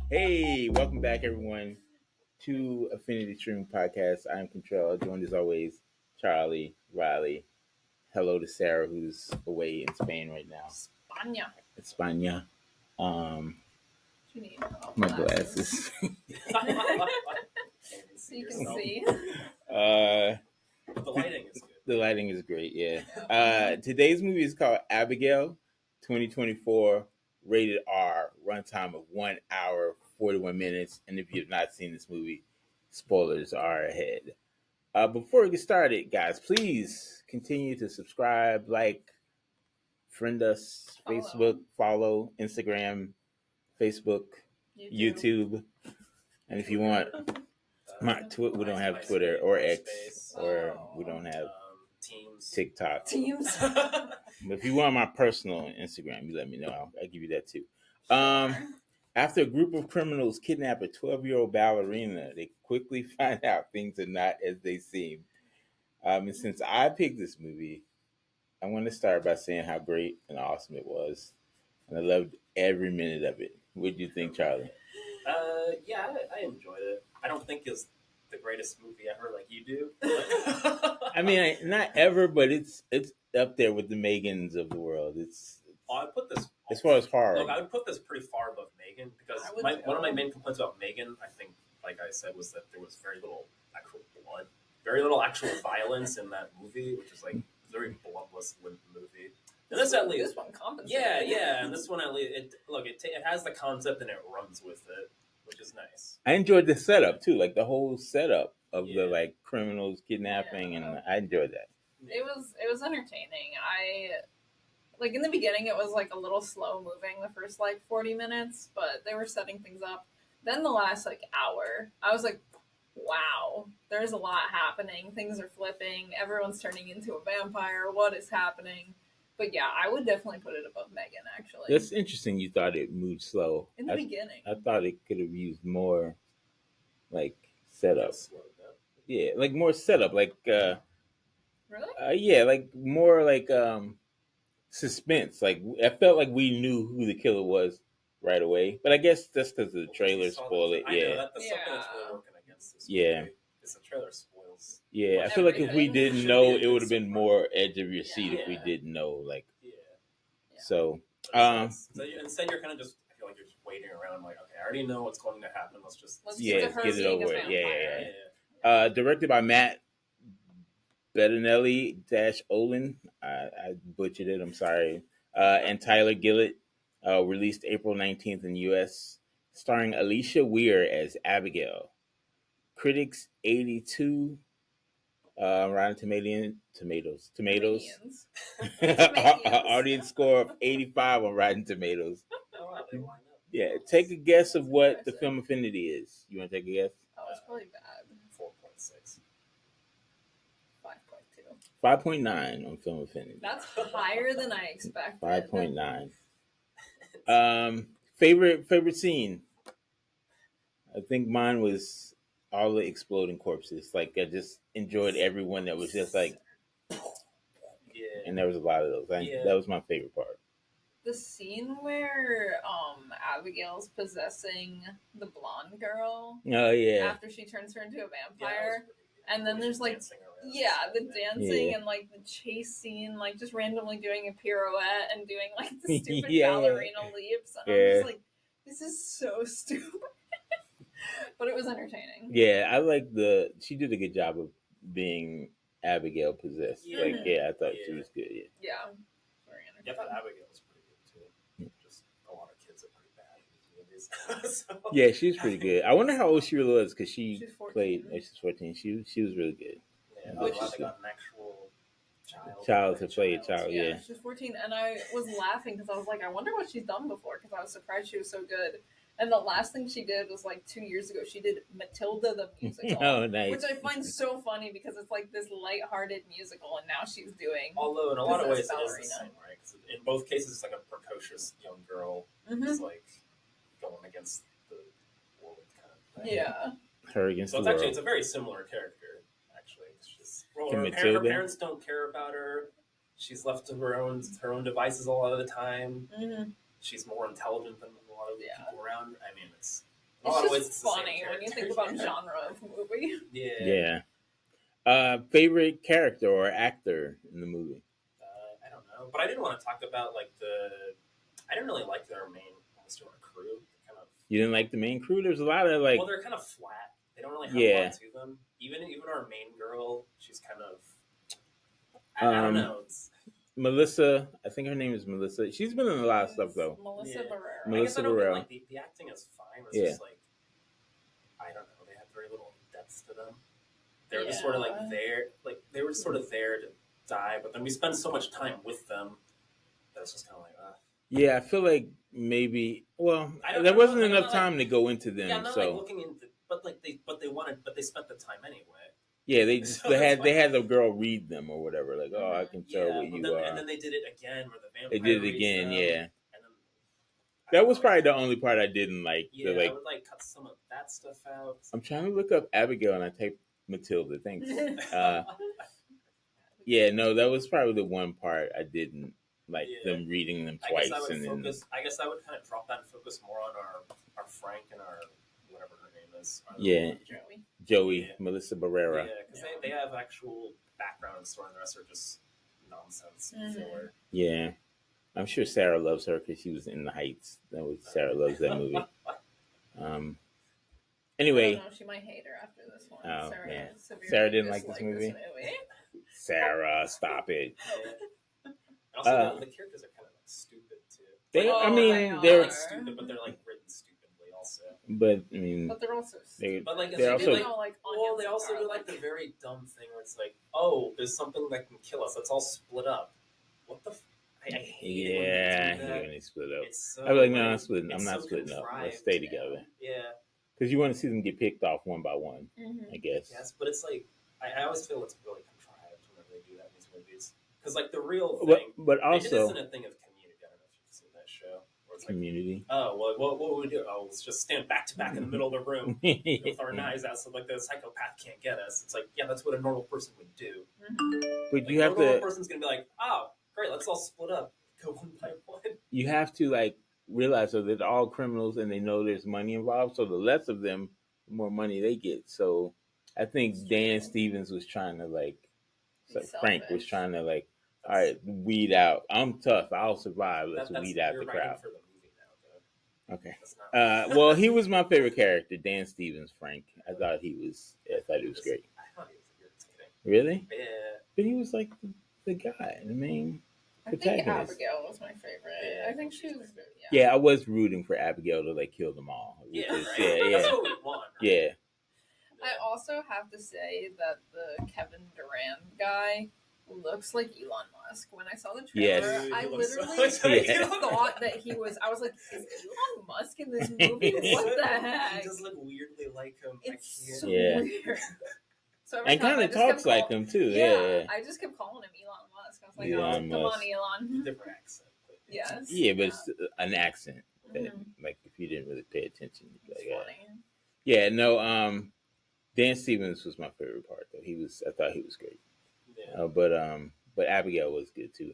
Hey, welcome back, everyone, to Affinity Stream Podcast. I'm Contrell, joined as always, Charlie, Riley. Hello to Sarah, who's away in Spain right now. Spania. España. You need My glasses. So you can see. uh, The lighting is good. the lighting is great, yeah. Today's movie is called Abigail, 2024, rated R, runtime of 1 hour, 41 minutes. And if you've not seen this movie, spoilers are ahead. Before we get started, guys, please continue to subscribe, like, friend us, Facebook, follow, Instagram, Facebook, YouTube. And if you want, we don't have Twitter or X, or we don't have Teams. TikTok. Teams. But if you want my personal Instagram, you let me know. I'll give you that too. After a group of criminals kidnap a 12-year-old ballerina, they quickly find out things are not as they seem. And since I picked this movie, I want to start by saying how great and awesome it was. And I loved every minute of it. What do you think, Charlie? Yeah, I enjoyed it. I don't think it's the greatest movie ever like you do. I mean, not ever, but it's up there with the Megans of the world. I would put this as far as horror. Look, I would put this pretty far above Megan because one of my main complaints about Megan, I think, like I said, was that there was very little actual blood, very little actual violence in that movie, which is like a very bloodless movie. And this at least, this one compensated. yeah, and this one at least, it has the concept and it runs with it, which is nice. I enjoyed the setup too, like the whole setup of the like criminals kidnapping, and I enjoyed that. It was entertaining. I like in the beginning it was like a little slow moving the first like 40 minutes, but they were setting things up. Then the last like hour, I was like, wow, there's a lot happening. Things are flipping. Everyone's turning into a vampire. What is happening? But yeah, I would definitely put it above Megan, actually. That's interesting. You thought it moved slow. In the beginning. I thought it could have used more, like, setup. Yeah, like more setup. Like, really? Yeah, like more like suspense. Like, I felt like we knew who the killer was right away. But I guess that's because the trailer spoiled it. I know, that's something that's really working against this movie. Yeah. Because the trailer spoils. Yeah, I feel like if we didn't know, it would have been more edge of your seat if we didn't know. Like, so. Instead, you're kind of just. I feel like you're just waiting around. Like, okay, I already know what's going to happen. Let's get it over with. Yeah. Directed by Matt Bettinelli-Olin. I butchered it. I'm sorry. And Tyler Gillett. Released April 19th in the U.S. Starring Alicia Weir as Abigail. Critics 82. Rotten Tomatoes. Audience score of 85 on Rotten Tomatoes. Yeah, take a guess of what the film Affinity is. You want to take a guess? Oh, it's probably bad. 4.6. 5.2. 5.9 on Film Affinity. That's higher than I expected. 5.9. Favorite scene? I think mine was all the exploding corpses. Like, I just enjoyed everyone that was just like, and there was a lot of those. That was my favorite part. The scene where Abigail's possessing the blonde girl. Oh yeah. After she turns her into a vampire, and then there's like the dancing and like the chase scene, like just randomly doing a pirouette and doing like the stupid ballerina leaps, and I'm just like, this is so stupid. But it was entertaining. Yeah, I like she did a good job of being Abigail possessed. Yeah. Like, I thought she was good. Yeah. Very entertaining. Yeah, I thought Abigail was pretty good too. Just a lot of kids are pretty bad in these movies. So. Yeah, she's pretty good. I wonder how old she really was because she's 14. She's 14. She was really good. Yeah, I'm glad they got an actual child to play a child. Yeah, she's 14, and I was laughing because I was like, I wonder what she's done before because I was surprised she was so good. And the last thing she did was like 2 years ago. She did Matilda the musical. Oh, nice. Which I find so funny because it's like this lighthearted musical, and now she's doing. Although in a lot of ways it is the same, right? Because in both cases, it's like a precocious young girl who's like going against the world kind of thing. Yeah. Her against the world. It's a very similar character, actually. Her parents don't care about her. She's left to her own devices a lot of the time. Mm-hmm. She's more intelligent than a lot of the people around. I mean, it's It's just funny when you think about genre of movie. Yeah. Favorite character or actor in the movie? I don't know, but I didn't want to talk about like I didn't really like their main most of our crew. Kind of. You didn't like the main crew? There's a lot of like. Well, they're kind of flat. They don't really have a lot to them. Even our main girl, she's kind of. I don't know. Melissa, I think her name is Melissa. She's been in a lot of stuff though. Melissa Barrera. I guess I don't like the acting is fine. It's just like I don't know. They had very little depth to them. They were just sort of like there, like they were sort of there to die, but then we spend so much time with them that it's just kind of like, Yeah, I feel like maybe. Well, there wasn't enough time to go into them. Yeah, I'm not so. like looking into, but they spent the time anyway. Yeah, they had the girl read them or whatever. Like, I can tell what you are. And then they did it again, where the vampire. They did it again, yeah. And then, that was probably the only part I didn't like. Yeah, I would like cut some of that stuff out. I'm trying to look up Abigail and I typed Matilda. Thanks. Yeah, no, that was probably the one part I didn't like them reading them twice. I guess I would kind of drop that and focus more on our Frank and our whatever her name is. Joey, Melissa Barrera. Yeah, because they have actual background and story, and the rest are just nonsense filler. Yeah, I'm sure Sarah loves her because she was in The Heights. Sarah loves that movie. Anyway, I don't know, she might hate her after this one. Sarah didn't like this movie. Sarah, stop it. Also, the characters are kind of like stupid too. They're stupid, but they're like written stupidly also. But I mean, but they're also stupid. But like, they also do like the very dumb thing where it's like, oh, there's something that can kill us. Let's all split up. What the? I hate it when they split up. So I'm like, no, I'm not splitting up. Let's stay together. Yeah. Because you want to see them get picked off one by one, I guess. Yes, but it's like I always feel it's really contrived whenever they do that in these movies. Because like the real thing, but also it isn't a thing of Community. I don't know if you've seen that show. Where it's Community. Like, oh, well, what would we do? Oh, let's just stand back to back in the middle of the room with our knives out, so like the psychopath can't get us. It's like, yeah, that's what a normal person would do. But like, you have to. A normal person's gonna be like, oh, great, let's all split up, go one by one. You have to like realize that they're all criminals and they know there's money involved. So the less of them, the more money they get. So I think Dan Stevens was trying to like, Frank was trying to like, all right, weed out. I'm tough. I'll survive. Let's weed out the crowd. For the movie now, okay. Well, he was my favorite character, Dan Stevens. Frank. I thought he was great. I thought he was irritating. Really? Yeah. But he was like the guy, the main. I think Abigail was my favorite. Yeah, I think she was. Yeah, I was rooting for Abigail to like kill them all. Yeah, that's what we want. Right? Yeah. I also have to say that the Kevin Durant guy looks like Elon Musk. When I saw the trailer, I literally thought that he was. I was like, "Is Elon Musk in this movie? What the heck?" He does look weirdly like him. It's so weird. So and kind of talks like him too. Yeah, I just kept calling him Elon Musk. I was like, Elon come on, Elon. Different accent. Yes. Yeah, but it's an accent that, like, if you didn't really pay attention, you'd be like, funny. Yeah, no. Dan Stevens was my favorite part, though. I thought he was great. Yeah. But Abigail was good too.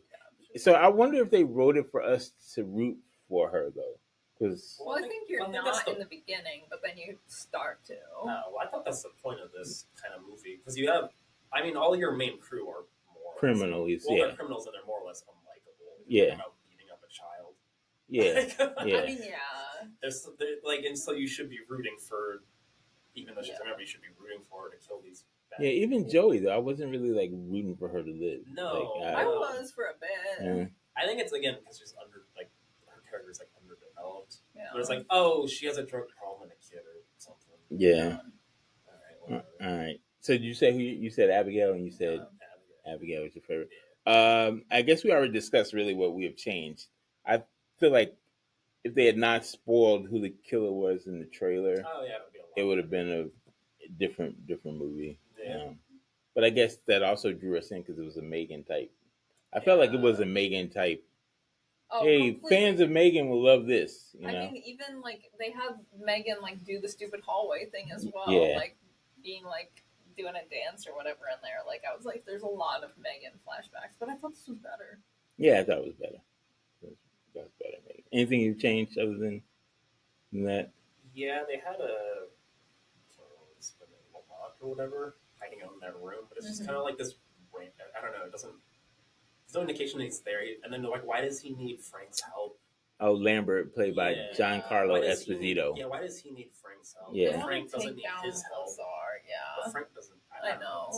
Yeah, so I wonder if they wrote it for us to root for her, though. Well, I think you're not in the beginning, but then you start to. Well, I thought that's the point of this kind of movie. Because you have, I mean, all your main crew are more criminals. They're criminals and they're more or less unlikable. Yeah. About beating up a child. Yeah. Yeah. I mean, yeah. There's like, and so you should be rooting for, even though she's a member, you should be rooting for her to kill these. Yeah, even Joey though, I wasn't really like rooting for her to live. No, like, I was for a bit. Yeah. I think it's again because she's her character's like underdeveloped. Yeah. But it's like, oh, she has a drug problem and a kid or something. Yeah. All right. So did you say you said Abigail and you said Abigail was your favorite? I guess we already discussed really what we have changed. I feel like if they had not spoiled who the killer was in the trailer, it would have been a different movie. Yeah. But I guess that also drew us in because it was a Megan type. I felt like it was a Megan type. Oh, hey, completely. Fans of Megan will love this. You know? I mean, even like they had Megan like do the stupid hallway thing as well, like being like doing a dance or whatever in there. Like I was like, there's a lot of Megan flashbacks, but I thought this was better. Yeah, I thought it was better. That was better, Megan. Anything you've changed other than that? Yeah, they had a lock or whatever hiding out in that room, but it's just kind of like this. I don't know. It doesn't. There's no indication that he's there. And then they're like, why does he need Frank's help? Oh, Lambert, played by Giancarlo Esposito. Why does he need Frank's help? Yeah. Frank doesn't need his help. Yeah. But Frank doesn't. I know.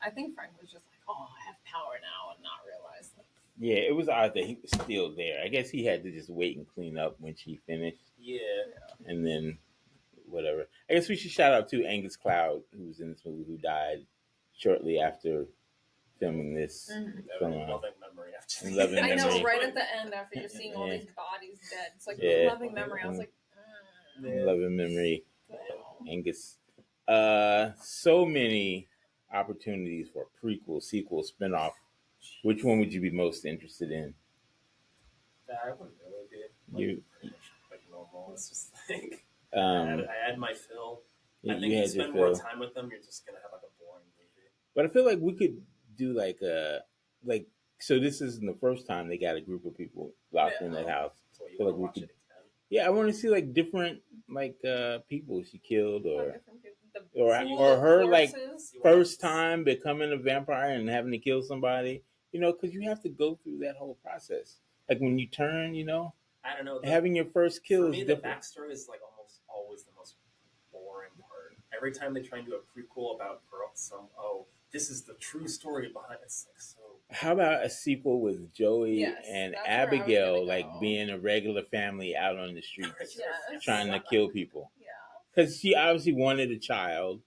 I think Frank was just like, oh, I have power now, and not realize that. Yeah, it was odd that he was still there. I guess he had to just wait and clean up when she finished. Yeah. And then whatever. I guess we should shout out to Angus Cloud, who was in this movie, who died shortly after filming this. Loving memory after I know, right at the end after you're seeing all these bodies dead. It's like loving memory. I was like, loving memory. Angus. So many opportunities for prequel, sequel, spinoff. Which one would you be most interested in? I wouldn't really be. Like normal. It's just like I had my fill. I think you spend more time with them, you're just gonna have like a boring movie. But I feel like we could do so this isn't the first time they got a group of people locked in that house. So you want to watch it again? Yeah, I want to see like different people she killed or her corpses. like first time becoming a vampire and having to kill somebody. Because you have to go through that whole process. Like when you turn, I don't know. Having your first kill is different. The backstory is like almost always the most boring part. Every time they try and do a prequel about this is the true story behind it. It's like so. How about a sequel with Joey and Abigail, being a regular family out on the streets, trying to kill people? Yeah. Because she obviously wanted a child,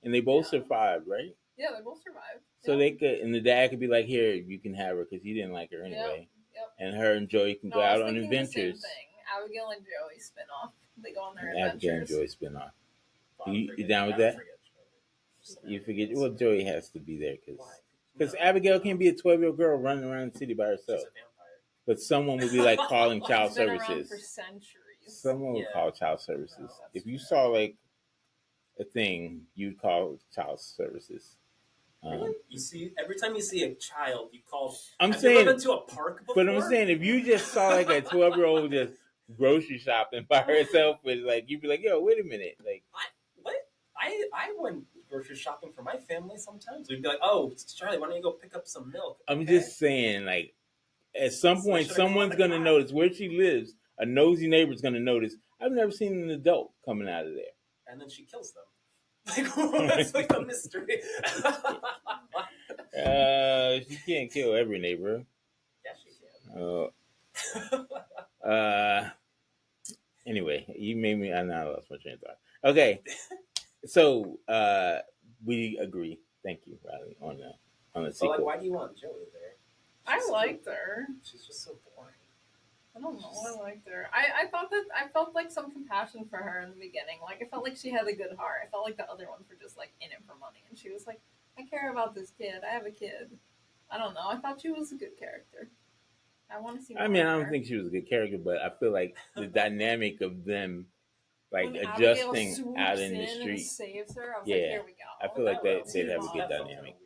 and they both survived, right? Yeah, they both survived. So they could, and the dad could be like, "Here, you can have her," because he didn't like her anyway. Yep. And her and Joey can go out on adventures. The same thing. Abigail and Joey spin-off. They go on their adventures. Abigail and Joey spin-off. You down with that? You forget? Well, Joey has to be there because Abigail can't be a 12-year-old girl running around the city by herself. She's a vampire. But someone would be like calling child services. Around for centuries. Someone would call child services. If you saw like a thing, you'd call child services. Really? You see, every time you see a child, you call. I'm saying, you been to a park before? But I'm saying, if you just saw like a 12-year-old just grocery shopping by herself, with you'd be like, "Yo, wait a minute!" Like, what? I went grocery shopping for my family sometimes. We'd be like, "Oh, Charlie, why don't you go pick up some milk?" I'm just saying, like, at some point, someone's gonna notice where she lives. A nosy neighbor's gonna notice. I've never seen an adult coming out of there, and then she kills them. That's like a mystery. She can't kill every neighbor. Yeah, she can. Anyway, you made me. I lost my train of thought. Okay, so we agree. Thank you, Riley, on the sequel. But why do you want Joey there? I liked her. She's just so boring. I don't know. I liked her. I felt like some compassion for her in the beginning. Like, I felt like she had a good heart. I felt like the other ones were just like in it for money, and she was like, I care about this kid. I have a kid. I don't know. I thought she was a good character. I want to see more I don't think she was a good character, but I feel like the dynamic of them, like when adjusting out in the street, saves her. I was like, here we go. I feel like they'd have a good dynamic.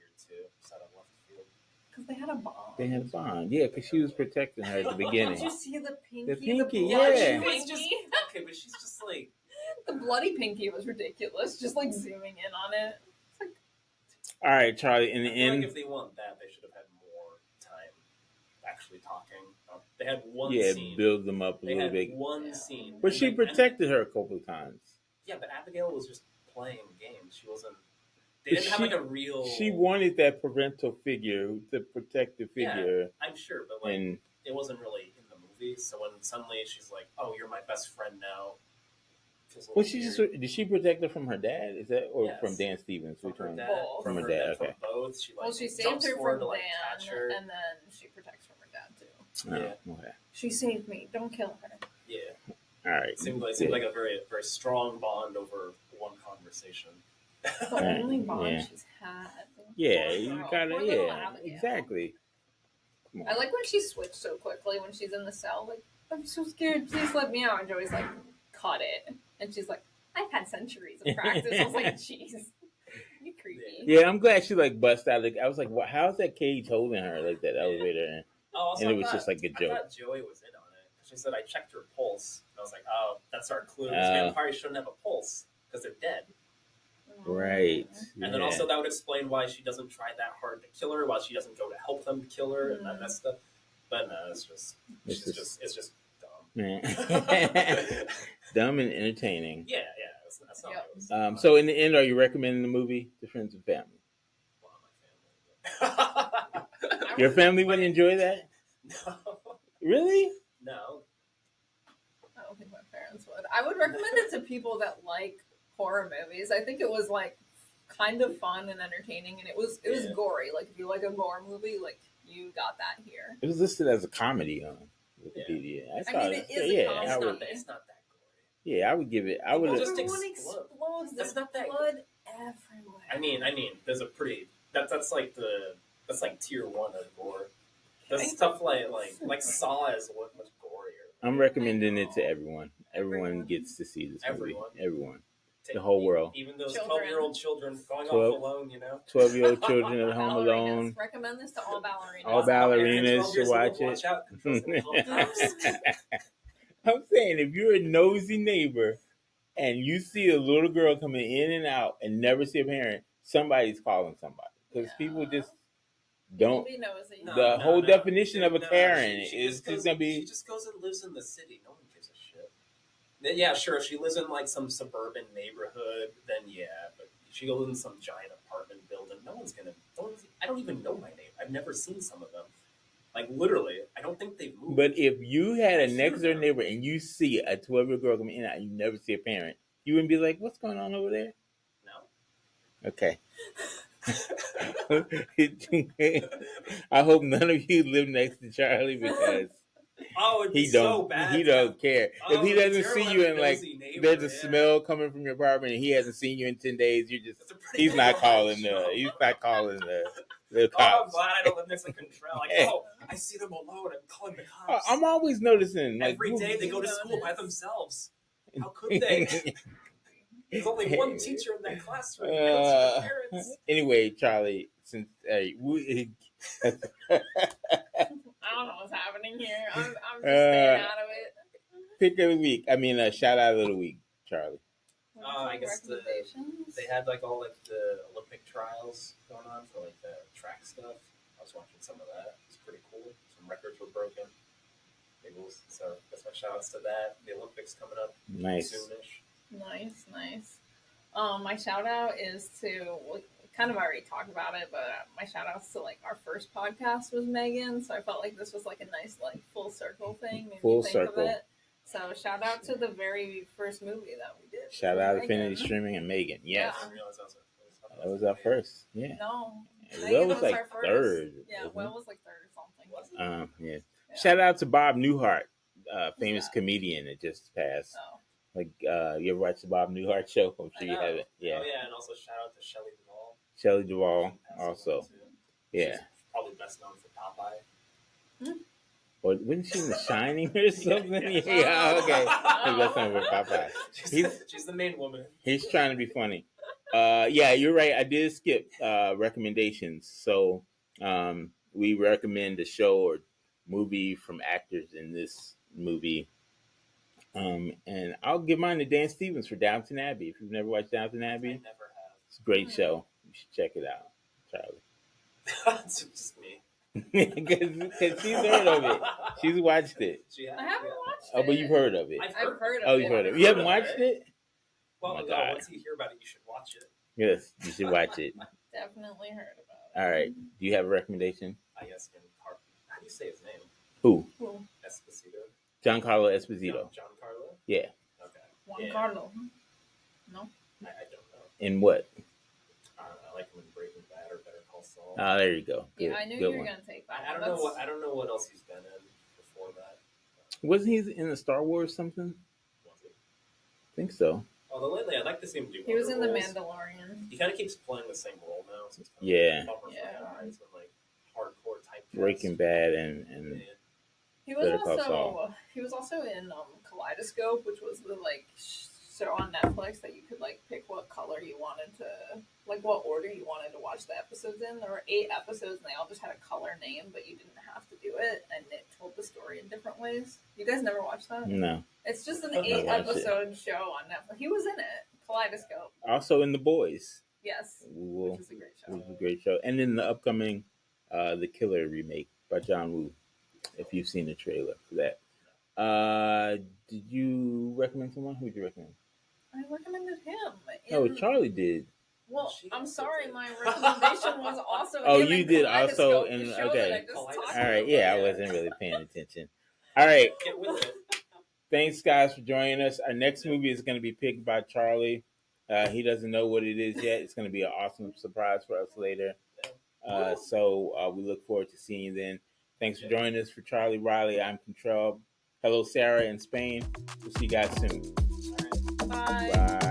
Because they had a bond. They had a bond, yeah. Because she was protecting her at the beginning. Did you see the pinky? The pinky, yeah. Okay, but she's just like the bloody pinky was ridiculous. Just like zooming in on it. It's like, all right, Charlie. In the end, if they want that, they should have had more time actually talking. They had one scene. Yeah, build them up a little bit. One scene, but she protected her a couple of times. Yeah, but Abigail was just playing games. She wasn't. They didn't have like a real. She wanted that parental figure, the protective figure. Yeah, I'm sure, but it wasn't really in the movie. So when suddenly she's like, "Oh, you're my best friend now." Well, did she protect her from her dad? Is that from Dan Stevens? From her dad. From her dad. Okay. From both. She saved her from Dan, and then she protects from her dad too. Yeah. Okay. She saved me. Don't kill her. Yeah. All right. It seemed like a very, very strong bond over one conversation. The only bond she's had. Yeah, you gotta. Yeah, exactly. I like when she switched so quickly when she's in the cell. Like, I'm so scared. Please let me out. And Joey's like, cut it. And she's like, I've had centuries of practice. I was like, jeez, you creepy. Yeah, I'm glad she bust out. I was like, how's that cage holding her like that elevator? Oh, and it was just like a joke. I thought Joey was in on it She said, I checked her pulse. And I was like, oh, that's our clue. Vampires shouldn't have a pulse because they're dead. Right. And then also that would explain why she doesn't try that hard to kill her, why she doesn't go to help them to kill her and that stuff. But no, it's just dumb. Dumb and entertaining. Yeah, that's not what it was. So in the end, are you recommending the movie to friends and family? Well, my family. Your family wouldn't enjoy that? No. Really? No. I don't think my parents would. I would recommend it to people that like horror movies. I think it was like kind of fun and entertaining, and it was gory. Like if you like a gore movie, like you got that here. It was listed as a comedy on Wikipedia. It is a comedy. It's not that gory. Yeah, I would give it. I would just explodes. There's not that blood everywhere. I mean, there's a pretty. That's like tier 1 of gore. That's stuff like Saw is much gorier. I'm recommending it to everyone. Everyone gets to see this movie. Everyone. The whole world. Even those 12-year-old children going off alone, 12-year-old children at home alone. Recommend this to all ballerinas. All ballerinas should watch it. I'm saying, if you're a nosy neighbor and you see a little girl coming in and out and never see a parent, somebody's calling somebody. Because people just don't. The whole definition of a Karen is just going to be. She just goes and lives in the city. No one gives a shit. Yeah, sure. If she lives in like some suburban neighborhood, then yeah. But if she goes in some giant apartment building, I don't even know my neighbor. I've never seen some of them. Like literally, I don't think they've moved. But if you had a next door neighbor and you see a 12-year-old girl coming in and you never see a parent, you wouldn't be like, "What's going on over there?" No. Okay. I hope none of you live next to Charlie because he don't care. If he doesn't see you and like there's a smell coming from your apartment and he hasn't seen you in 10 days, he's not calling the cops. Oh, I'm glad I don't live next to Contrell. Like, I see them alone. I'm calling the cops. I'm always noticing. Every day they go to school by themselves. How could they? There's only one teacher in that classroom. Anyway, Charlie, since I don't know what's happening here. I'm just staying out of it. Pick of the week. Shout out of the week, Charlie. I guess they had like all like the Olympic trials going on for like the track stuff. I was watching some of that. It's pretty cool. Some records were broken. So that's my shout outs to that. The Olympics coming up soonish. Nice. My shout out is to kind of already talked about it, but my shout outs to like our first podcast was Megan, so I felt like this was like a nice like full circle thing. Full circle. Of it. So shout out to the very first movie that we did. Shout out to Affinity Streaming and Megan. Yes. I didn't realize that was our first. Yeah. No. Will was like third. Yeah, Will was like third or something. Yeah. Shout out to Bob Newhart, famous comedian that just passed. Oh. Like, you ever watch the Bob Newhart show? I'm sure you haven't. Yeah. Oh, yeah, and also shout out to Shelley Duvall. Shelley Duvall, also. Yeah. She's probably best known for Popeye. Or wasn't she in The Shining or something? Yeah, okay. Best known for Popeye. She's the main woman. He's trying to be funny. Yeah, you're right. I did skip recommendations. So we recommend a show or movie from actors in this movie. And I'll give mine to Dan Stevens for Downton Abbey. If you've never watched Downton Abbey, I never have. It's a great show. You should check it out, Charlie. It's just me. Because she's heard of it. She's watched it. I haven't watched it. Oh, but you've heard of it. I've heard of it. Oh, you've heard of it. You haven't watched it? Well, no, once you hear about it, you should watch it. Yes, you should watch it. Definitely heard about it. All right. Do you have a recommendation? How do you say his name? Who? Esposito. Giancarlo Esposito. Giancarlo? Yeah. Okay. Giancarlo. No? I don't know. In what? I don't know. I like him in Breaking Bad or Better Call Saul. Oh, there you go. Good, yeah, I knew you were going to take that. I don't know what else he's been in before that. Wasn't he in the Star Wars something? Was he? I think so. Although lately, I'd like to see him do. He was in The roles. Mandalorian. He kind of keeps playing the same role now. So it's yeah. Eyes and like hardcore type. Breaking Bad and He was also in Kaleidoscope, which was the like show on Netflix that you could like pick what color you wanted to, like what order you wanted to watch the episodes in. There were 8 episodes and they all just had a color name, but you didn't have to do it, and it told the story in different ways. You guys never watched that? No. It's just an 8-episode show on Netflix. He was in it. Kaleidoscope. Also in The Boys. Yes. Which is a great show. Which is a great show. And in the upcoming The Killer remake by John Woo, if you've seen the trailer for that. Did you recommend someone? Who did you recommend? I recommended him. No, Charlie did. Well, I'm sorry, my recommendation was also. Oh, you did also in. Okay. All right. Yeah, I wasn't really paying attention. All right. Get with it. Thanks, guys, for joining us. Our next movie is going to be picked by Charlie. He doesn't know what it is yet. It's going to be an awesome surprise for us later. So we look forward to seeing you then. Thanks for joining us. For Charlie Riley, I'm Contrell. Hello, Sarah in Spain. We'll see you guys soon. Bye. Bye.